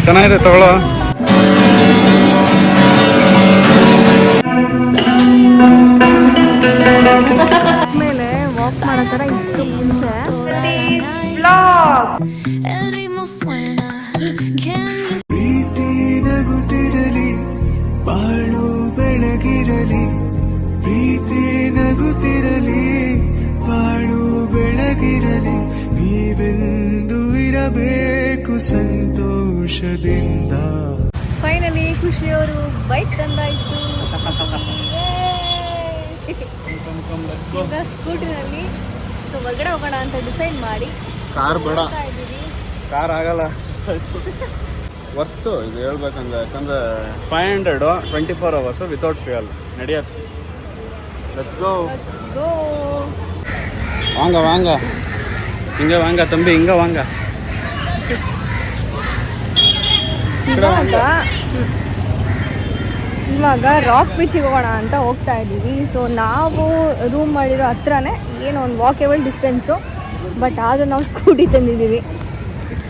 ಚೆನ್ನಾಗಿದೆ ತಗೊಳ್ಳೋ. ಮೇಲೆ ವಾಕ್ ಮಾಡೋ ಥರ ಇತ್ತು ಮುಂಚೆ. ಪ್ರೀತಿ ನಗುತ್ತಿರಲಿ, ಬಾಳು ಬೆಳಗಿರಲಿ. ಪ್ರೀತಿ ನಗುತ್ತಿರಲಿ, ಬಾಳು ಬೆಳಗಿರಲಿ. ನೀವೆಂದು ಇರಬೇಕು ಸಂತೋಷದಿಂದ. ಫೈನಲಿ ಖುಷಿಯವರು ಬೈಕ್ ತಂದಾಯ್ತು. ಈಗ ಸ್ಕೂಟಿನಲ್ಲಿ ಸೊ ಹೊರಗಡೆ ಹೋಗೋಣ ಅಂತ ಡಿಸೈಡ್ ಮಾಡಿ ಕಾರ್ ಬೇಡ, ಇದ್ದೀವಿ. ಕಾರ್ ಆಗಲ್ಲ, ಸುಸ್ತಾಯ್ತು. ವರ್ತು ಇದು ಹೇಳ್ಬೇಕಂದ್ರೆ, ಯಾಕಂದ್ರೆ 500 24 hours ವಿತೌಟ್ ಫ್ಯೂಯಲ್ ನಡೆಯತ್ತೆ. Let's go. ವಾಂಗ ವಾಂಗ ಹಿಂಗೆ ವಾಂಗ ತಂಬಿ, ಹಿಂಗೆ ವಾಂಗ. ಇವಾಗ ರಾಕ್ ಬೀಚಿಗೆ ಹೋಗೋಣ ಅಂತ ಹೋಗ್ತಾ ಇದ್ದೀವಿ. ಸೊ ನಾವು ರೂಮ್ ಮಾಡಿರೋ ಹತ್ರನೇ ಏನೋ ಒಂದು ವಾಕೇಬಲ್ ಡಿಸ್ಟೆನ್ಸು, ಬಟ್ ಆದರೂ ನಾವು ಸ್ಕೂಟಿ ತಂದಿದ್ದೀವಿ.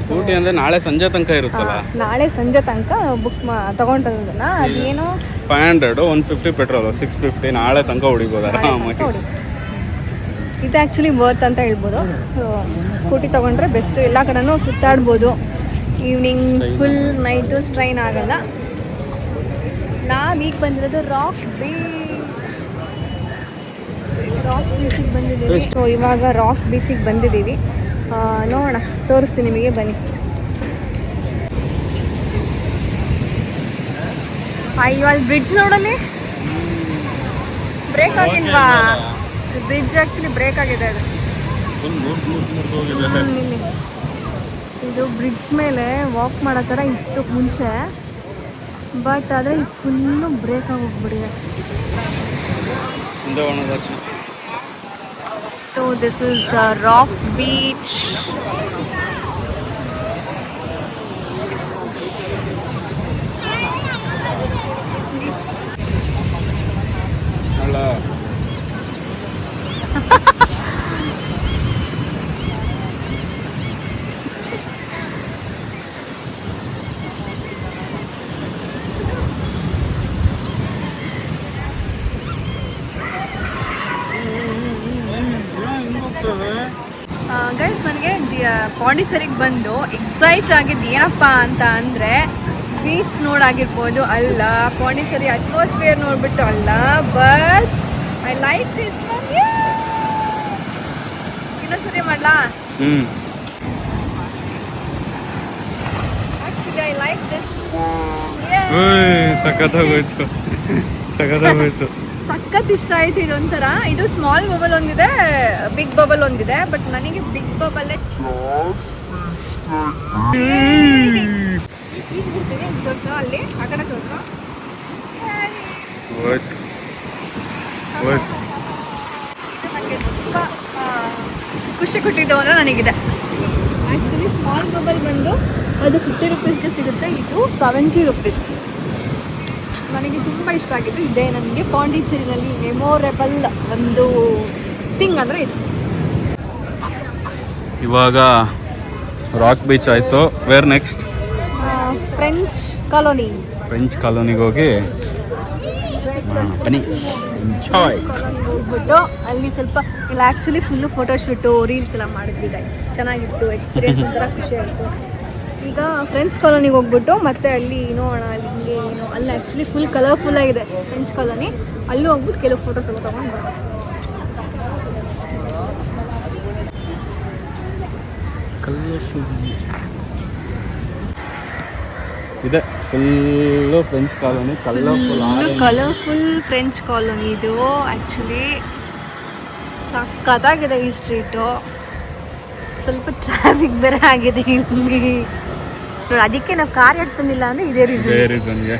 ಸ್ಕೂಟಿ ಅಂದರೆ ನಾಳೆ ಸಂಜೆ ತನಕ ಇರುತ್ತಲ್ಲ, ನಾಳೆ ಸಂಜೆ ತನಕ ಬುಕ್ ತಗೊಂಡಿರೋದನ್ನ. ಅದೇನೋ 500 150 ಪೆಟ್ರೋಲ್ 650 ನಾಳೆ ತನಕ ಹೊಡಿಬೋದು ಆರಾಮಾಗಿ. ಇದು ಆ್ಯಕ್ಚುಲಿ ವರ್ತ್ ಅಂತ ಹೇಳ್ಬೋದು. ಸ್ಕೂಟಿ ತೊಗೊಂಡ್ರೆ ಬೆಸ್ಟು, ಎಲ್ಲ ಕಡೆನೂ ಸುತ್ತಾಡ್ಬೋದು. ಈವ್ನಿಂಗ್ ಫುಲ್ ನೈಟು ಸ್ಟ್ರೈನ್ ಆಗಲ್ಲ. ನಾವೀಗ ಬಂದಿರೋದು ರಾಕ್ ಬೀಚಿಗೆ ಬಂದಿದ್ದೀವಿ. ಸೊ ಇವಾಗ ರಾಕ್ ಬೀಚಿಗೆ ಬಂದಿದ್ದೀವಿ. ನೋಡೋಣ, ತೋರಿಸ್ತೀನಿ ನಿಮಗೆ, ಬನ್ನಿ. ಇವಾಗ ಬ್ರಿಡ್ಜ್ ನೋಡಲ್ಲಿ ಬ್ರೇಕ್ ಆಗಿಲ್ವಾ? ಬ್ರಿಡ್ಜ್ ಆ್ಯಕ್ಚುಲಿ ಬ್ರೇಕ್ ಆಗಿದೆ. ಅದು ಇದು ಬ್ರಿಡ್ಜ್ ಮೇಲೆ ವಾಕ್ ಮಾಡೋ ಥರ ಇತ್ತು ಮುಂಚೆ, ಬಟ್ ಆದರೆ ಇದು ಫುಲ್ಲು ಬ್ರೇಕ್ ಆಗಿ ಹೋಗ್ಬಿಟ್ಟಿದೆ. So this is rock beach. Guys, ನನಗೆ ಪಾಂಡಿಚೇರಿಗೆ ಬಂದು ಎಕ್ಸೈಟ್ ಆಗಿದ್ದು ಏನಪ್ಪ ಅಂತ ಅಂದರೆ ಬೀಚ್ ನೋಡಾಗಿರ್ಬೋದು ಅಲ್ಲ, ಪಾಂಡಿಚೇರಿ ಅಟ್ಮಾಸ್ಫಿಯರ್ ನೋಡ್ಬಿಟ್ಟು ಅಲ್ಲ, but I like this one. ಇನ್ನೊಂದ್ಸರಿ ಮಾಡಲಾ? Actually I like this. ಸಖತ್ತಾಗೋಯ್ತು, ಸಖತ್ತಾಗೋಯ್ತು. ಸಖತ್ ಇಷ್ಟ ಆಯ್ತು. ಇದೊಂಥರ, ಇದು ಸ್ಮಾಲ್ ಬಬಲ್ ಒಂದಿದೆ, ಬಿಗ್ ಬಬಲ್ ಒಂದಿದೆ, ಬಟ್ ನನಗೆ ಬಿಗ್ ಬಬಲ್ ತೋರಿಸೋ. ಅಲ್ಲಿ ಆ ಕಡೆ ತೋರಿಸೋ. ನನಗೆ ತುಂಬ ಖುಷಿ ಕೊಟ್ಟಿದ್ದು ಅಂದರೆ ನನಗಿದೆ. ಆ್ಯಕ್ಚುಲಿ ಸ್ಮಾಲ್ ಬಬಲ್ ಬಂದು ಅದು 50 ರೂಪೀಸ್ಗೆ ಸಿಗುತ್ತೆ, ಇದು 70 ರೂಪೀಸ್. ನನಗೆ ತುಂಬ ಇಷ್ಟ ಆಗಿದ್ದು ಇದೆ. ನನಗೆ ಪಾಂಡಿಚೇರಿನಲ್ಲಿ ಮೆಮೊರೇಬಲ್ ಒಂದು ಥಿಂಗ್ ಅಂದರೆ ಇದು. ಇವಾಗ ರಾಕ್ ಬೀಚ್ ಆಯಿತು. Where next? French colony. French ಕಾಲೋನಿಗೆ ಹೋಗಿ ಬನ್ನಿ, ಎಂಜಾಯ್. ಕಾಲೋನಿಗೆ ಹೋಗ್ಬಿಟ್ಟು ಅಲ್ಲಿ ಸ್ವಲ್ಪ ಇಲ್ಲ, ಆ್ಯಕ್ಚುಲಿ ಫುಲ್ಲು ಫೋಟೋಶೂಟು ರೀಲ್ಸ್ ಎಲ್ಲ ಮಾಡಿದ್ವಿ ಗೈಸ್. ಚೆನ್ನಾಗಿತ್ತು ಎಕ್ಸ್ಪೀರಿಯನ್ಸ್, ಒಂಥರ ಖುಷಿ ಆಯಿತು. ಈಗ ಫ್ರೆಂಚ್ ಕಾಲೋನಿಗೆ ಹೋಗ್ಬಿಟ್ಟು ಮತ್ತೆ ಅಲ್ಲಿ ನೋಡೋಣ, ಅಲ್ಲಿ ಹಿಂಗೆ ಏನೋ ಅಲ್ಲಿ ಆ್ಯಕ್ಚುಲಿ ಫುಲ್ ಕಲರ್ಫುಲ್ ಆಗಿದೆ ಫ್ರೆಂಚ್ ಕಾಲೋನಿ. ಅಲ್ಲೂ ಹೋಗ್ಬಿಟ್ಟು ಕೆಲವು ಫೋಟೋಸ್ ಎಲ್ಲ ತೊಗೊಂಡು ಬರೋಣ. ಇದೆ full French colony, colourful French colony ಇದು. ಆ್ಯಕ್ಚುಲಿ ಸಕ್ಕತ್ತಾಗಿದೆ ಈ ಸ್ಟ್ರೀಟು. ಸ್ವಲ್ಪ ಟ್ರಾಫಿಕ್ ಬೇರೆ ಆಗಿದೆ ಇಲ್ಲಿ. ಅದಕ್ಕೆ ನಾವು ಕಾರ್ ಯಾಕೆ ಅಂದರೆ ಇದೇ ರೀಸನ್ಗೆ.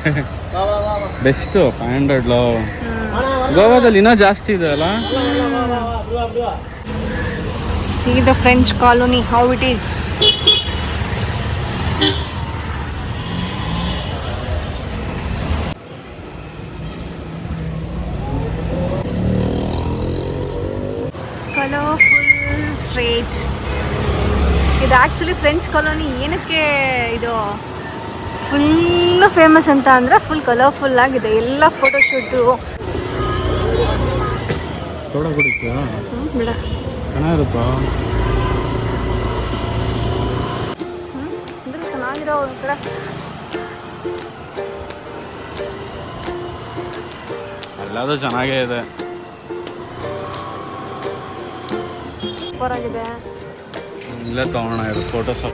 ಬೆಸ್ಟು 500. ಗೋವಾದಲ್ಲಿ ಇನ್ನೂ ಜಾಸ್ತಿ ಇದೆ ಅಲ್ಲ. See the French colony, how it is. Colorful street. ಇದು ಆ್ಯಕ್ಚುಲಿ ಫ್ರೆಂಚ್ ಕಾಲೋನಿ ಏನಕ್ಕೆ ಇದು ಫುಲ್ಲು ಫೇಮಸ್ ಅಂತ ಅಂದರೆ ಫುಲ್ ಕಲರ್ಫುಲ್ ಆಗಿದೆ ಎಲ್ಲ ಫೋಟೋಶೂಟು. ಸೋಡಾ ಕುಡಿತೀಯಾ? ಬಿಡ ಚೆನ್ನಾಗಿರುತ್ತಾ? ಅಂದ್ರೆ ಚೆನ್ನಾಗಿರೋ ಒಂದು ಕಡೆ ಎಲ್ಲದೂ ಚೆನ್ನಾಗೇ ಇದೆ. ಸೂಪರ್ ಆಗಿದೆ. ಇಲ್ಲೇ ತಗೋಣ ಇದು ಫೋಟೋಸ್.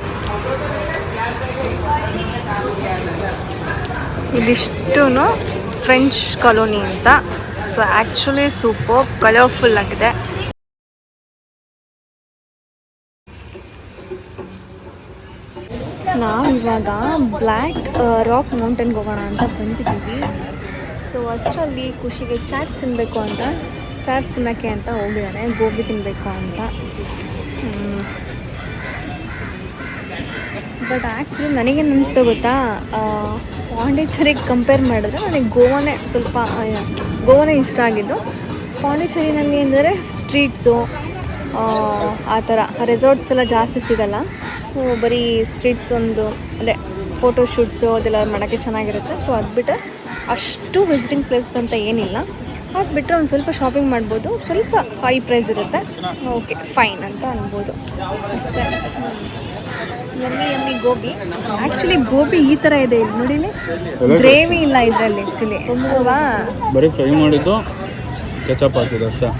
ಇದಿಷ್ಟು ಫ್ರೆಂಚ್ ಕಾಲೋನಿ ಅಂತ. ಸೊ ಆ್ಯಕ್ಚುಲಿ ಸೂಪರ್ ಕಲರ್ಫುಲ್ ಆಗಿದೆ. ನಾವಿವಾಗ ಬ್ಲ್ಯಾಕ್ ರಾಕ್ ಮೌಂಟೇನ್ಗೆ ಹೋಗೋಣ ಅಂತ ಬಂದಿದ್ದೀವಿ. ಸೊ ಅಷ್ಟರಲ್ಲಿ ಖುಷಿಗೆ ಚಾಟ್ಸ್ ತಿನ್ನಬೇಕು ಅಂತ, ಚಾಟ್ಸ್ ತಿನ್ನೋಕ್ಕೆ ಅಂತ ಹೋಗಿದ್ದಾನೆ, ಗೋಬಿ ತಿನ್ನಬೇಕು ಅಂತ. ಬಟ್ ಆ್ಯಕ್ಚುಲಿ ನನಗೇನು ಅನ್ನಿಸ್ತು ಗೊತ್ತಾ, ಪಾಂಡಿಚೇರಿಗೆ ಕಂಪೇರ್ ಮಾಡಿದ್ರೆ ನನಗೆ ಗೋವಾನೇ ಇಷ್ಟ ಆಗಿದ್ದು. ಪಾಂಡಿಚೇರಿನಲ್ಲಿ ಅಂದರೆ ಸ್ಟ್ರೀಟ್ಸು ಆ ಥರ ರೆಸಾರ್ಟ್ಸ್ ಎಲ್ಲ ಜಾಸ್ತಿ ಸಿಗಲ್ಲ. ಸೊ ಬರೀ ಸ್ಟ್ರೀಟ್ಸ್ ಅದೇ ಫೋಟೋಶೂಟ್ಸು ಅದೆಲ್ಲ ಮಾಡೋಕ್ಕೆ ಚೆನ್ನಾಗಿರುತ್ತೆ. ಸೊ ಅದು ಬಿಟ್ಟರೆ ಅಷ್ಟು ವಿಸಿಟಿಂಗ್ ಪ್ಲೇಸ್ ಅಂತ ಏನಿಲ್ಲ. ಅದು ಬಿಟ್ಟರೆ ಒಂದು ಸ್ವಲ್ಪ ಶಾಪಿಂಗ್ ಮಾಡ್ಬೋದು, ಸ್ವಲ್ಪ ಹೈ ಪ್ರೈಸ್ ಇರುತ್ತೆ. ಓಕೆ ಫೈನ್ ಅಂತ ಅನ್ಬೋದು ಅಷ್ಟೇ. ಯಮ್ಮಿ ಗೋಬಿ. ಆ್ಯಕ್ಚುಲಿ ಗೋಬಿ ಈ ಥರ ಇದೆ ಇಲ್ಲಿ ನೋಡಿಲಿ, ಗ್ರೇವಿ ಇಲ್ಲ ಇದರಲ್ಲಿ ಆ್ಯಕ್ಚುಲಿ ಅಲ್ವಾ, ಬರೀ ಫ್ರೈ ಮಾಡಿದ್ದು ಕೆಚಪ್ ಹಾಕಿದ್ದು ಅಷ್ಟೇ.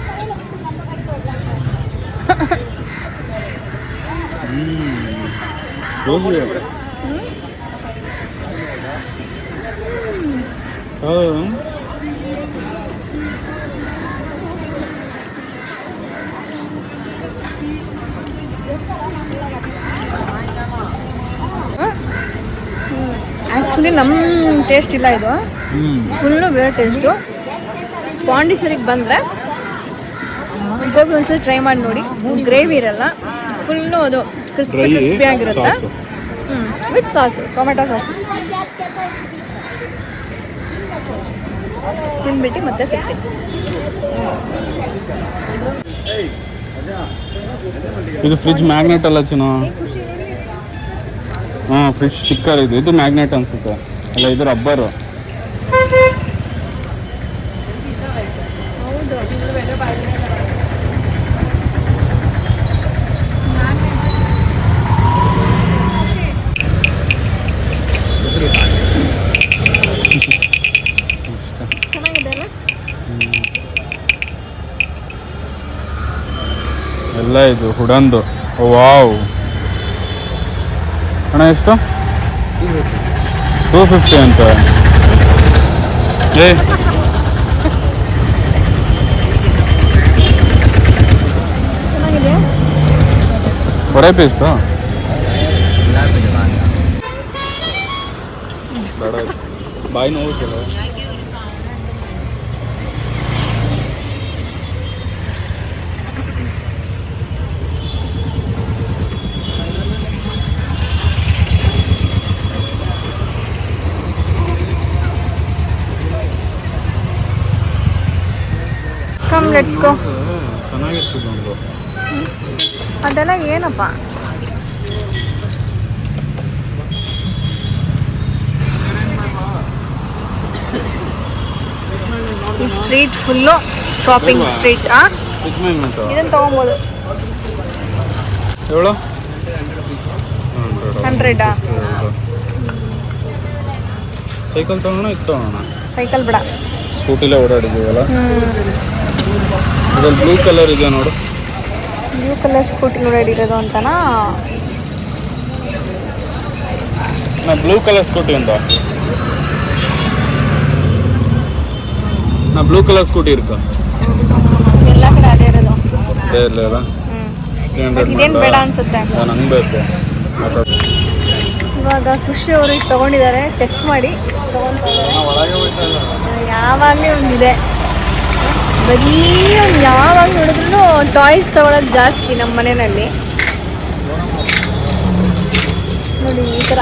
ಗೋಬಿ ಆ್ಯಕ್ಚುಲಿ ನಮ್ಮ ಟೇಸ್ಟ್ ಇಲ್ಲ ಇದು, ಫುಲ್ಲು ಬೇರೆ ಟೇಸ್ಟು. ಪಾಂಡಿಚೇರಿಗೆ ಬಂದರೆ ಗೋಬಿ ಒಂದ್ಸಲ ಟ್ರೈ ಮಾಡಿ ನೋಡಿ. ಗ್ರೇವಿ ಇರಲ್ಲ, ಫುಲ್ಲು ಅದು ಕ್ರಿಸ್ಪಿ ಆಗಿರುತ್ತೆ. ವಿತ್ ಸಾಸು, ಟೊಮೆಟೊ ಸಾಸು ತಿಂದ್ಬಿಟ್ಟು ಮತ್ತೆ ಸಿಗ್ತೀನಿ. ಇದು ಫ್ರಿಜ್ ಮ್ಯಾಗ್ನೆಟ್ ಅಲ್ಲ ಚಿನ್ನು? ಹಾಂ, ಫ್ರಿಜ್ ಸ್ಟಿಕ್ಕರ್ ಇದು ಮ್ಯಾಗ್ನೆಟ್ ಅನಿಸುತ್ತೆ. ಅಲ್ಲ, ಇದು ರಬ್ಬರು. ಎಲ್ಲ ಇದು ಹುಡಂದು. ವಾವ್ ಅಣ್ಣ, ಎಷ್ಟು? 250 ಅಂತ. ಏ ಚೆನ್ನಾಗಿದೆ. ಹೊರೆ ಪೀಸ್ತು ಬೇಡ, ಬಾಯಿ ನೋಡ್ತಿಲ್ಲ. Come let's go. ಚೆನ್ನಾಗಿರ್ತದೆ ಒಂದು. ಅದೆಲ್ಲ ಏನಪ್ಪ? ಈ ಸ್ಟ್ರೀಟ್ ಫುಲ್ಲು ಶಾಪಿಂಗ್ ಸ್ಟ್ರೀಟ್. ಇದನ್ನು ತೊಗೊಬೋದು. ಎವಳು? 100. ಸೈಕಲ್ ತಗೋಣ, ಇದು ತಗೋಣ. ಸೈಕಲ್ ಬೇಡ, ಸ್ಕೂಟಿಲೇ ಓಡಾಡಿದ್ದೀವಲ್ಲ. ಇದ್ರಲ್ಲಿ ಬ್ಲೂ ಕಲರ್ ಇದೆ ನೋಡು. ಬ್ಲೂ ಕಲರ್ ಸ್ಕೂಟಿ ಓಡಾಡಿರೋದು ಅಂತನಾ? ಬ್ಲೂ ಕಲರ್ ಸ್ಕೂಟಿ ಅಂತ. ಬ್ಲೂ ಕಲರ್ ಸ್ಕೂಟಿ ಇರ್ಕ ಎಲ್ಲ ಕಡೆ ಅದೇ ಇರೋದು. ಅದೇ ಇರಲಿಲ್ಲ. ಇದೇನು ಬೇಡ ಅನ್ಸುತ್ತೆ. ನಂಗೆ ಬೇಕು. ಇವಾಗ ಖುಷಿ ಅವರು ಈಗ ತೊಗೊಂಡಿದ್ದಾರೆ, ಟೆಸ್ಟ್ ಮಾಡಿ ಯಾವಾಗಲೇ ಒಂದಿದೆ. ಬರೀ ಒಂದು ಯಾವಾಗ ನೋಡಿದ್ರು ಟಾಯ್ಸ್ ತೊಗೊಳೋದು ಜಾಸ್ತಿ ನಮ್ಮ ಮನೆಯಲ್ಲಿ. ನೋಡಿ ಈ ಥರ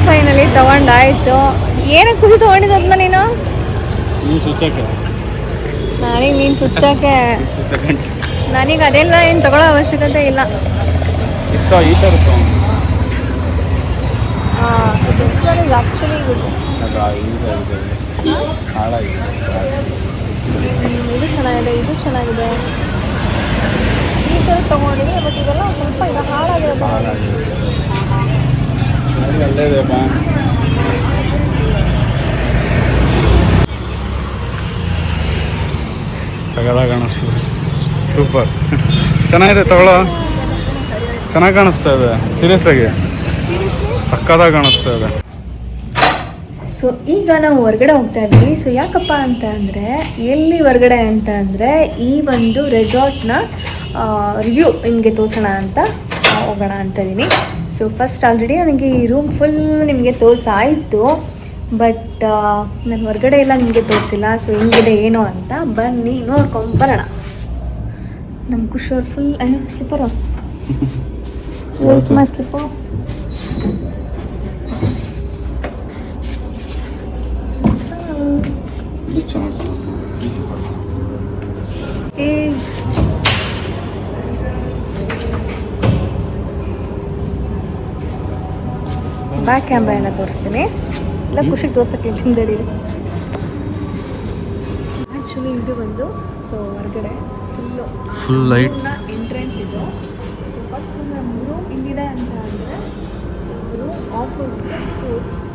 ಫೈನಲಿ ತಗೊಂಡಾಯ್ತು. ಏನಕ್ಕೆ ಖುಷಿ ತೊಗೊಂಡಿದ್ದನ್ನ ನೀನು? ನನಗೆ ನೀನು ಚುಚ್ಚಕ್ಕೆ ನನಗೆ ಅದೆಲ್ಲ ಏನು ತಗೊಳ್ಳೋ ಅವಶ್ಯಕತೆ ಇಲ್ಲ. ಇತ್ತು ಈ ಥರ ಇತ್ತು this one is actually good. ಹಾಳಾಗಿದೆ. ಇದು ಚೆನ್ನಾಗಿದೆ, ಇದು ಚೆನ್ನಾಗಿದೆ. ಈ ಥರ ತೊಗೊಂಡಿದ್ದೀನಿ, ಬಟ್ ಇದೆಲ್ಲ ಸ್ವಲ್ಪ ಈಗ ಹಾಳಾಗಿರೋದು. ಅಲ್ಲೇ ಇದೆಯಪ್ಪ. ಸಗದಾಗ ಕಾಣಿಸ್ತದೆ. ಸೂಪರ್, ಚೆನ್ನಾಗಿದೆ ತಗೊಳ್ಳೋ. ಚೆನ್ನಾಗಿ ಕಾಣಿಸ್ತಾ ಇದೆ, ಸೀರಿಯಸ್ ಆಗಿ ಸಕ್ಕದಾಗಿ ಕಾಣಿಸ್ತಾ ಇದೆ. ಸೊ ಈಗ ನಾವು ಹೊರಗಡೆ ಹೋಗ್ತಾ ಇದ್ವಿ. ಸೊ ಯಾಕಪ್ಪ ಅಂತ ಅಂದರೆ, ಎಲ್ಲಿ ಹೊರಗಡೆ ಅಂತ ಅಂದರೆ ಈ ಒಂದು ರೆಸಾರ್ಟ್ನ ರಿವ್ಯೂ ನಿಮಗೆ ತೋರ್ಸೋಣ ಅಂತ ಹೋಗೋಣ ಅಂತ ಇದ್ದೀನಿ. ಸೊ ಫಸ್ಟ್ ಆಲ್ರೆಡಿ ನನಗೆ ಈ ರೂಮ್ ಫುಲ್ ನಿಮಗೆ ತೋರಿಸಾಯಿತು, ಬಟ್ ನಾನು ಹೊರಗಡೆ ಎಲ್ಲ ನಿಮಗೆ ತೋರಿಸಿಲ್ಲ. ಸೊ ಹೆಂಗಿದೆ ಏನೋ ಅಂತ ಬನ್ನಿ ನೋಡ್ಕೊಂಬರೋಣ. ನಮ್ಮ ಖುಷಿಯವ್ರು ಫುಲ್ ಸ್ಲಿಪ್ಪರು ಮೈ ಸ್ಲಿಪ್ಪು. ಈಸ್ ಬ್ಯಾಕ್ ಕ್ಯಾಮ್ರಾ ಎಲ್ಲ ತೋರಿಸ್ತೀನಿ, ಎಲ್ಲ ಖುಷಿಗೆ ತೋರ್ಸೋಕ್ಕೆ ತಿಂದಡಿರಿ. ಆ್ಯಕ್ಚುಲಿ ಇದು ಬಂದು ಸೊ ಹೊರಗಡೆ Full light. ಎಂಟ್ರೆನ್ಸ್ ಇದು. ಸೊ ಫಸ್ಟ್ ನಮ್ಮ ರೂಮ್ ಇಲ್ಲಿದೆ ಅಂತ ಅಂದರೆ ರೂಮ್ ಆಪೋಸಿಟ್.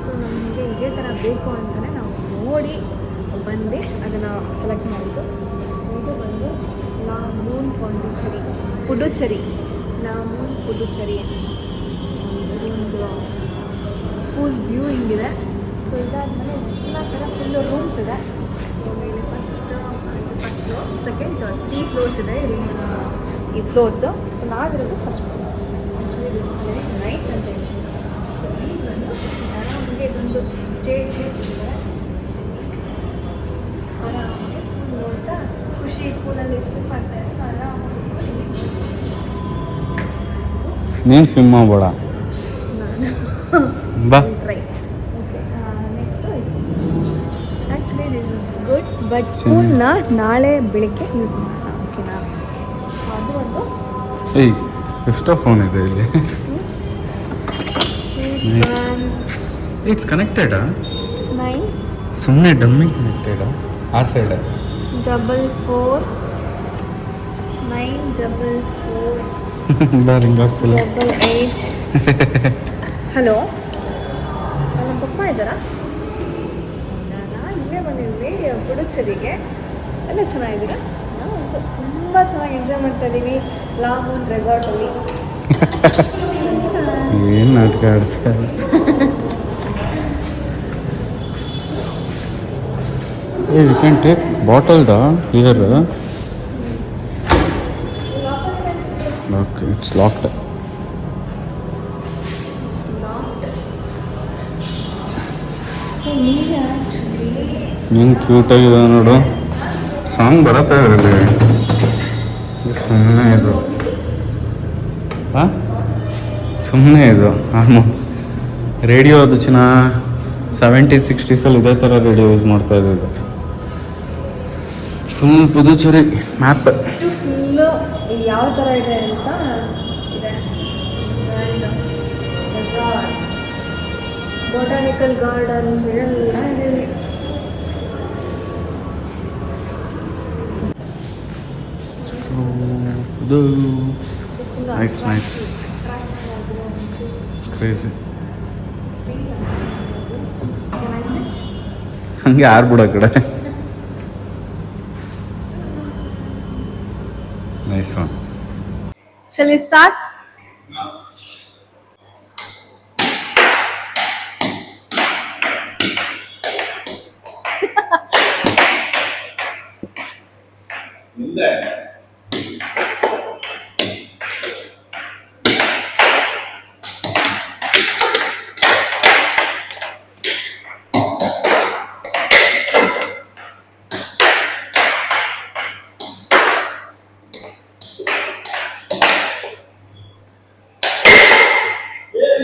ಸೊ ನಮಗೆ ಇದೇ ಥರ ಬೇಕು ಅಂತಲೇ ನಾವು ನೋಡಿ ಬಂದು ಅದನ್ನು ಸೆಲೆಕ್ಟ್ ಮಾಡಿದ್ದು. ಇದು ಬಂದು La Moon Pondicherry Puducherry, La Moon Puducherry. ಇದೊಂದು ಫುಲ್ ವ್ಯೂ ಹಿಂಗಿದೆ. ಸೊ ಇದಾದಮೇಲೆ ಎಲ್ಲ ಥರ ಫುಲ್ಲು ರೂಮ್ಸ್ ಇದೆ. ಸೊ ಮೇಲೆ first floor, second, third 3 floors ಇದೆ ಈ ಫ್ಲೋರ್ಸು. ಸೊ ನಾವಿರೋದು first floor. Actually this is very nice ಅಂತ ಹೇಳ್ತೀನಿ. ಸೊ ಈಗ ಬಂದು ಆರಾಮಾಗಿ ಇದೊಂದು ಚೇರ್ ಇದೆ, ಆರಾಮಾಗಿ ನೋಡ್ತಾ ಖುಷಿ ಕೂಲಲ್ಲಿ ಸ್ಲಿಪ್ ಆಗ್ತಾ ಇದೆ. ಆರಾಮಾಗಿ ನೀನು ಸ್ವಿಮ್ ಮಾಡಬೇಡ ಬಾ. Try. Okay, next actually this is good, but ಪೂಲ್ನ ನಾಳೆ ಬೆಳಿಗ್ಗೆ ಯೂಸ್ ಮಾಡೋಣ. ಓಕೆನಾ? ಅದು ಒಂದು ಏಯ್ ಎಷ್ಟೋ ಫೋನ್ ಇದೆ ಇಲ್ಲಿ. Nice. ಇಟ್ಸ್ ಕನೆಕ್ಟೆಡಾ? 9 ಸುಮ್ಮನೆ ಡಮ್ಮಿ ಕನೆಕ್ಟೆಡಾ ಆ ಸೈಡ್? 4 9 4 ಬಾ ರಿಂಗ್ ಆಗ್ತಿಲ್ಲ. 8. ಹಲೋ, ನಮ್ಮ ಪಪ್ಪ ಇದ್ದಾರಾ? ನಾನು ಇಲ್ಲೇ ಬಂದಿದ್ವಿ ಪುಡುಚೇರಿಗೆ. ಎಲ್ಲ ಚೆನ್ನಾಗಿದ್ದೀರಾ? ನಾವು ತುಂಬ ಚೆನ್ನಾಗಿ ಎಂಜಾಯ್ ಮಾಡ್ತಾ ಇದ್ದೀವಿ ಲಾ ಮೂನ್ ರೆಸಾರ್ಟಲ್ಲಿ. ಏನು ನಾಟಕ ಆಡ್ತಾರೆ. ಏ ವಿ ಕ್ಯಾನ್ ಟೇಕ್ ಬಾಟಲ್ಡಾ here. Okay, it's locked. So ನೀವು ಆ್ಯಕ್ಚುಲಿ ಏನು ಕ್ಯೂಟಾಗಿದೆ ನೋಡು. ಸಾಂಗ್ ಬರತ್ತಾ ಇದರಲ್ಲಿ. ಸುಮ್ಮನೆ ಇದು ಹಾಂ, ಸುಮ್ಮನೆ ಇದು ರೇಡಿಯೋ ಅದು ಚೆನ್ನಾಗಿ 70s 60s ಇದೇ ಥರ ರೇಡಿಯೋ ಯೂಸ್ ಮಾಡ್ತಾ ಇದ್ದಿದ್ದು. Full Puducherry map. ಇದು ಫುಲ್ಲು ಯಾವ ಥರ ಇದೆ ಅಂತ ಇದೆ. ಬೊಟಾನಿಕಲ್ ಗಾರ್ಡನ್ಸ್ ಎಲ್ಲ ಇದೆ ಇಲ್ಲಿ. ಇದು ನೈಸ್ ನೈಸ್ ಕ್ರೇಜಿ. ಹಂಗೆ ಆರ್ಬಿಡ ಕಡೆ. Nice one. Shall we start?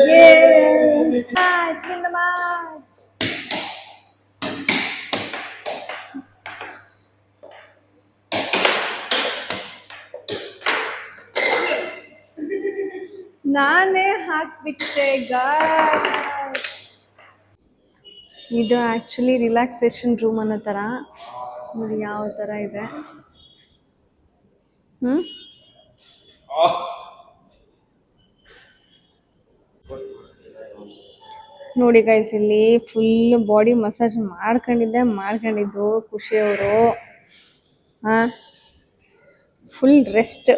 Yay! Match! Win the match! ನಾನೇ ಹಾಕ್ಬಿಟ್ಟೆ ಗಾಯ್ಸ್. ಇದು ಆ್ಯಕ್ಚುಲಿ ರಿಲ್ಯಾಕ್ಸೇಷನ್ ರೂಮ್ ಅನ್ನೋ ಥರ ನೋಡಿ ಯಾವ ಥರ ಇದೆ. ನೋಡಿ ಗೈಸ್, ಇಲ್ಲಿ ಫುಲ್ ಬಾಡಿ ಮಸಾಜ್ ಮಾಡ್ಕೊಂಡಿದ್ದು ಖುಷಿಯವರು. Full rest.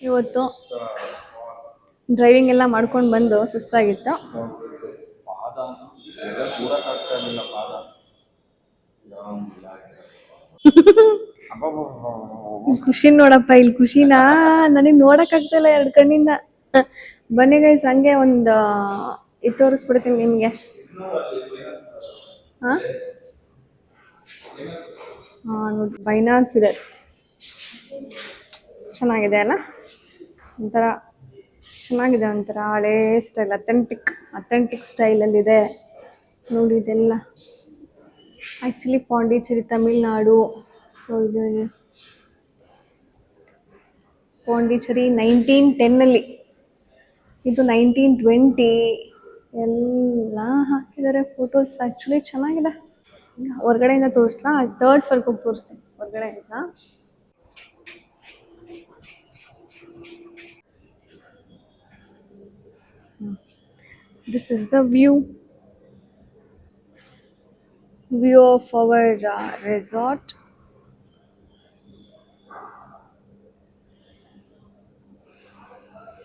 ಇವತ್ತು ಡ್ರೈವಿಂಗ್ ಎಲ್ಲ ಮಾಡ್ಕೊಂಡು ಬಂದು ಸುಸ್ತಾಗಿತ್ತು. ಖುಷಿ ನೋಡಪ್ಪ, ಇಲ್ಲಿ ಖುಷಿನಾ ನನಗೆ ನೋಡಕ್ಕಾಗ್ತಿಲ್ಲ 2 ಕಣ್ಣಿಂದ. ಬನ್ನಿ ಗೈಸ್, ಹಂಗೆ ಒಂದು ಇದು ತೋರಿಸ್ಬಿಡ್ತೀನಿ ನಿಮಗೆ. ನೋಡಿ, ಬೈನಾಕ್ಯುಲರ್ ಚೆನ್ನಾಗಿದೆ ಅಲ್ಲ, ಒಂಥರ ಚೆನ್ನಾಗಿದೆ, ಒಂಥರ ಹಳೇ ಸ್ಟೈಲ್, ಅಥೆಂಟಿಕ್ ಸ್ಟೈಲಲ್ಲಿದೆ ನೋಡಿ. ಇದೆಲ್ಲ ಆ್ಯಕ್ಚುಲಿ ಪಾಂಡಿಚೇರಿ, ತಮಿಳ್ನಾಡು. ಸೊ ಇದು ಪಾಂಡಿಚೇರಿ 1910 ಇದು 1920 ಎಲ್ಲ ಹಾಕಿದ್ದಾರೆ ಫೋಟೋಸ್. ಆ್ಯಕ್ಚುಲಿ ಚೆನ್ನಾಗಿದೆ. ಹೊರಗಡೆಯಿಂದ ತೋರಿಸ್ಲಾ? 3rd ಫ್ಲೋರ್ಗೆ ಹೋಗಿ ತೋರಿಸ್ತೀನಿ ಹೊರಗಡೆಯಿಂದ. This is the view of our resort.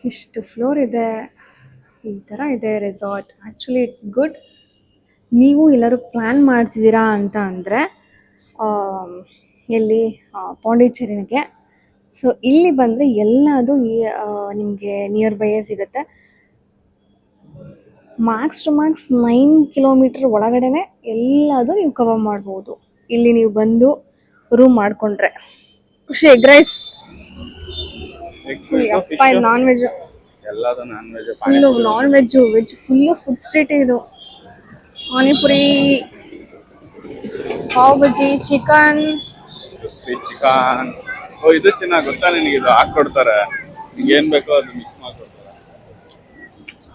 ಇಷ್ಟು ಫ್ಲೋರ್ ಇದೆ, ಈ ಥರ ಇದೆ ರೆಸಾರ್ಟ್. Actually it's good. ನೀವು ಎಲ್ಲರೂ ಪ್ಲ್ಯಾನ್ ಮಾಡ್ತಿದ್ದೀರಾ ಅಂತ ಅಂದರೆ ಎಲ್ಲಿ ಪಾಂಡಿಚೇರಿಗೆ, ಸೊ ಇಲ್ಲಿ ಬಂದರೆ ಎಲ್ಲದು ನಿಮಗೆ ನಿಯರ್ ಬೈಯೇ ಸಿಗುತ್ತೆ. ಮ್ಯಾಕ್ಸ್ ಟು ಮ್ಯಾಕ್ಸ್ 9 ಕಿಲೋಮೀಟರ್ ಒಳಗಡೆನೆ ಎಲ್ಲದು ನೀವು ಕವರ್ ಮಾಡ್ಬೋದು ಇಲ್ಲಿ ನೀವು ಬಂದು ರೂಮ್ ಮಾಡ್ಕೊಂಡ್ರೆ. ಖುಷಿ egg rice, non veg, full non veg, veg full food street. ಇದು ಪಾನಿಪುರಿ, ಪಾವ್ ಬಜ್ಜಿ, ಚಿಕನ್. ಇದು ಚೆನ್ನಾಗಿ ಗೊತ್ತಾ ನಿನಗೆ? ಇದು ಹಾಕೊಡ್ತಾರೆ, ಏನ್ ಬೇಕೋ ಅದು ಮಿಕ್ಸ್ ಮಾಡ್ಕೊಡ್ತಾರೆ.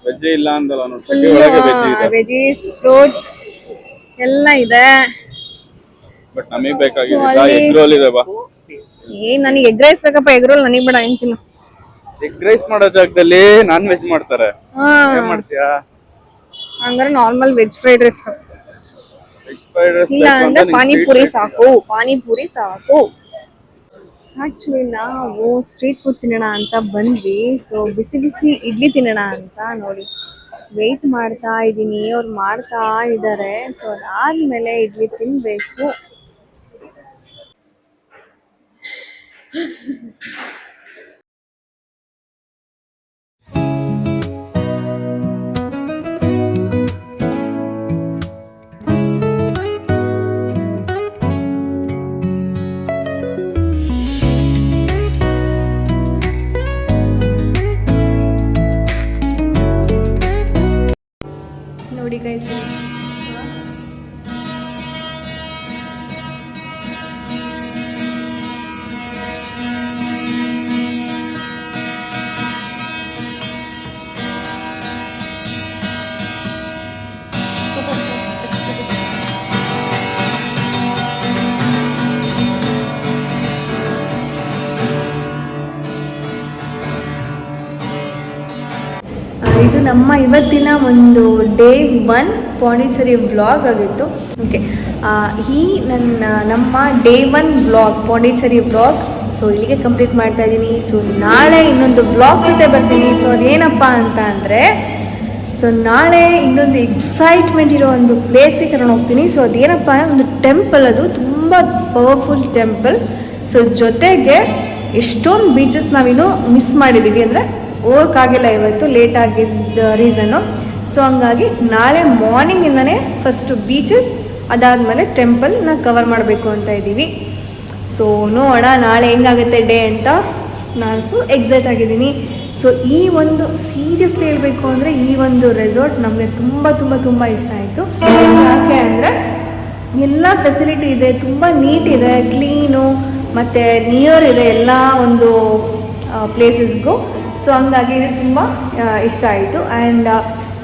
ವೆಜ್ ಇಲ್ಲ ಅಂದಲ್ಲ ನೋಡಿ, ವೆಜೀಸ್, ಫ್ರೂಟ್ಸ್ ಎಲ್ಲ ಇದೆ. ಬಟ್ ನಮಗೆ ಬೇಕಾಗಿದೆ ಎಗ್ ರೋಲ್ ಇದೆ. ಬಾ, ನನಗೆ ಎಗ್ ರೈಸ್ ಬೇಕಪ್ಪ, ಎಗ್ ರೋಲ್ ನನಗೆ ಬೇಡ. ಏನು ತಿನ್ನು? ಎಗ್ ರೈಸ್ ಮಾಡೋ ಜಾಗದಲ್ಲಿ ನಾನ್ ವೆಜ್ ಮಾಡ್ತಾರೆ. ಏನ್ ಮಾಡ್ತೀಯಾ? ಹಂಗಾರೆ ನಾರ್ಮಲ್ ವೆಜ್ ಫ್ರೈಡ್ ರೈಸ್ ಇಲ್ಲ ಅಂದ್ರೆ ಪಾನಿಪುರಿ ಸಾಕು. ಆಕ್ಚುಲಿ ನಾವು ಸ್ಟ್ರೀಟ್ ಫುಡ್ ತಿನ್ನೋಣ ಅಂತ ಬಂದ್ವಿ. ಸೊ ಬಿಸಿ ಇಡ್ಲಿ ತಿನ್ನೋಣ ಅಂತ ನೋಡಿ ವೆಯ್ಟ್ ಮಾಡ್ತಾ ಇದ್ದೀನಿ. ಅವ್ರು ಮಾಡ್ತಾ ಇದ್ದಾರೆ. ಸೊ ಅದಾದ್ಮೇಲೆ ಇಡ್ಲಿ ತಿನ್ಬೇಕು. ನೋಡಿ ಗೈಸ್, ಇದು ನಮ್ಮ ಇವತ್ತಿನ ಒಂದು ಡೇ 1 ಪಾಂಡಿಚೇರಿ ವ್ಲಾಗ್ ಆಗಿತ್ತು. ಓಕೆ, ಈ ನಮ್ಮ day 1 vlog, Pondicherry vlog so ಇಲ್ಲಿಗೆ ಕಂಪ್ಲೀಟ್ ಮಾಡ್ತಾ ಇದ್ದೀನಿ. ಸೊ ನಾಳೆ ಇನ್ನೊಂದು ವ್ಲಾಗ್ ಜೊತೆ ಬರ್ತೀನಿ. ಸೊ ಅದೇನಪ್ಪ ಅಂತ ಅಂದರೆ, ಸೊ ನಾಳೆ ಇನ್ನೊಂದು ಎಕ್ಸೈಟ್ಮೆಂಟ್ ಇರೋ ಒಂದು ಪ್ಲೇಸಿಗೆ ಕರ್ಕೊಂಡು ಹೋಗ್ತೀನಿ. ಸೊ ಅದೇನಪ್ಪ ಅಂದರೆ ಒಂದು ಟೆಂಪಲ್, ಅದು ತುಂಬ ಪವರ್ಫುಲ್ ಟೆಂಪಲ್. ಸೊ ಜೊತೆಗೆ ಎಷ್ಟೊಂದು ಬೀಚಸ್ ನಾವಿನ್ನೂ ಮಿಸ್ ಮಾಡಿದ್ದೀವಿ, ಅಂದರೆ ಹೋಗೋಕ್ಕಾಗಿಲ್ಲ, ಇವತ್ತು ಲೇಟ್ ಆಗಿದ್ದ ರೀಸನ್ನು. ಸೊ ಹಂಗಾಗಿ ನಾಳೆ ಮಾರ್ನಿಂಗಿಂದನೇ ಫಸ್ಟು ಬೀಚಸ್, ಅದಾದಮೇಲೆ ಟೆಂಪಲ್ನ ಕವರ್ ಮಾಡಬೇಕು ಅಂತ ಇದ್ದೀವಿ. ಸೊ ನೋಡೋಣ ನಾಳೆ ಹೆಂಗಾಗುತ್ತೆ ಡೇ ಅಂತ. ನಾನು ಫುಲ್ ಎಕ್ಸೈಟ್ ಆಗಿದ್ದೀನಿ. ಸೊ ಈ ಒಂದು ಸೀರಿಯಸ್ಲಿ ಹೇಳಬೇಕು ಅಂದರೆ ಈ ಒಂದು ರೆಸಾರ್ಟ್ ನಮಗೆ ತುಂಬ ತುಂಬ ತುಂಬ ಇಷ್ಟ ಆಯಿತು. ಯಾಕೆ ಅಂದರೆ ಎಲ್ಲ ಫೆಸಿಲಿಟಿ ಇದೆ, ತುಂಬ ನೀಟ್ ಇದೆ, ಕ್ಲೀನು, ಮತ್ತು ನಿಯರ್ ಇದೆ ಎಲ್ಲ ಒಂದು ಪ್ಲೇಸಸ್ಗೂ. ಸೊ ಹಂಗಾಗಿ ಇದು ತುಂಬ ಇಷ್ಟ ಆಯಿತು. ಆ್ಯಂಡ್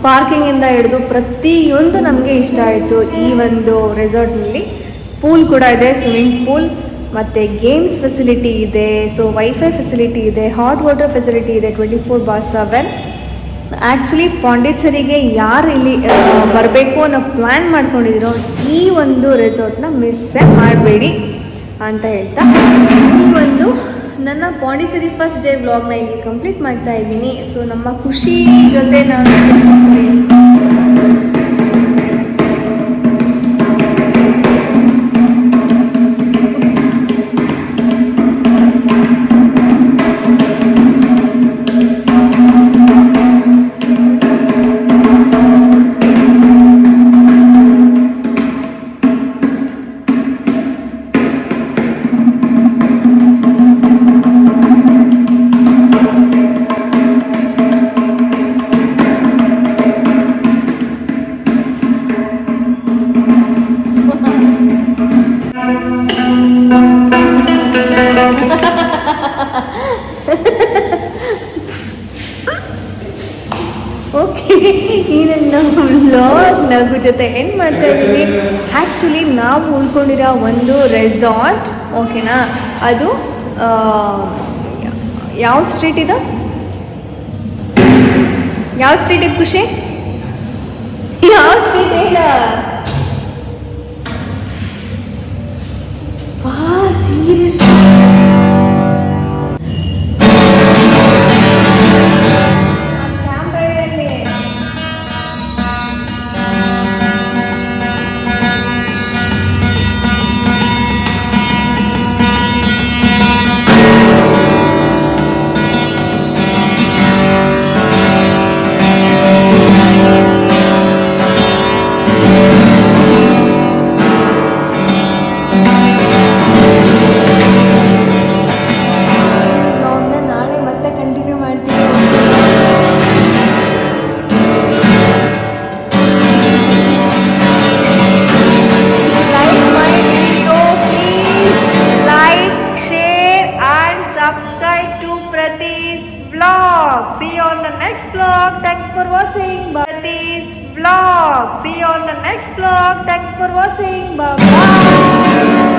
ಪಾರ್ಕಿಂಗಿಂದ ಹಿಡಿದು ಪ್ರತಿಯೊಂದು ನಮಗೆ ಇಷ್ಟ ಆಯಿತು ಈ ಒಂದು ರೆಸಾರ್ಟ್ನಲ್ಲಿ. ಪೂಲ್ ಕೂಡ ಇದೆ, ಸ್ವಿಮ್ಮಿಂಗ್ ಪೂಲ್, ಮತ್ತು ಗೇಮ್ಸ್ ಫೆಸಿಲಿಟಿ ಇದೆ, ಸೊ ವೈಫೈ ಫೆಸಿಲಿಟಿ ಇದೆ, ಹಾಟ್ ವಾಟರ್ ಫೆಸಿಲಿಟಿ ಇದೆ 24/7. ಆ್ಯಕ್ಚುಲಿ ಪಾಂಡಿಚೇರಿಗೆ ಯಾರು ಇಲ್ಲಿ ಬರಬೇಕು ಅನ್ನೋ ಪ್ಲ್ಯಾನ್ ಮಾಡ್ಕೊಂಡಿದ್ದೀರೋ ಈ ಒಂದು ರೆಸಾರ್ಟ್ನ ಮಿಸ್ಸೇ ಮಾಡಬೇಡಿ ಅಂತ ಹೇಳ್ತಾ ಈ ಒಂದು ನನ್ನ ಪಾಂಡಿಚೇರಿ ಫಸ್ಟ್ ಡೇ ವ್ಲಾಗ್ನ ಇಲ್ಲಿ ಕಂಪ್ಲೀಟ್ ಮಾಡ್ತಾ ಇದ್ದೀನಿ. ಸೊ ನಮ್ಮ ಖುಷಿ ಜೊತೆ ನಾನು ಓಕೆ ಈ ನನ್ನ ವ್ಲಾಗ್ ನಗು ಜೊತೆ ಎಂಡ್ ಮಾಡ್ತಾ ಇದ್ದೀನಿ. ಆ್ಯಕ್ಚುಲಿ ನಾವು ಉಳ್ಕೊಂಡಿರೋ ಒಂದು ರೆಸಾರ್ಟ್ ಓಕೆನಾ, ಅದು ಯಾವ ಸ್ಟ್ರೀಟ್ ಇದು, ಯಾವ ಸ್ಟ್ರೀಟ್ ಇದು ಖುಷಿ, ಯಾವ ಸ್ಟ್ರೀಟ್ ಹೇಳ, serious See you on the next vlog. Thank you for watching. This vlog. See you on the next vlog. Thank you for watching. Bye bye.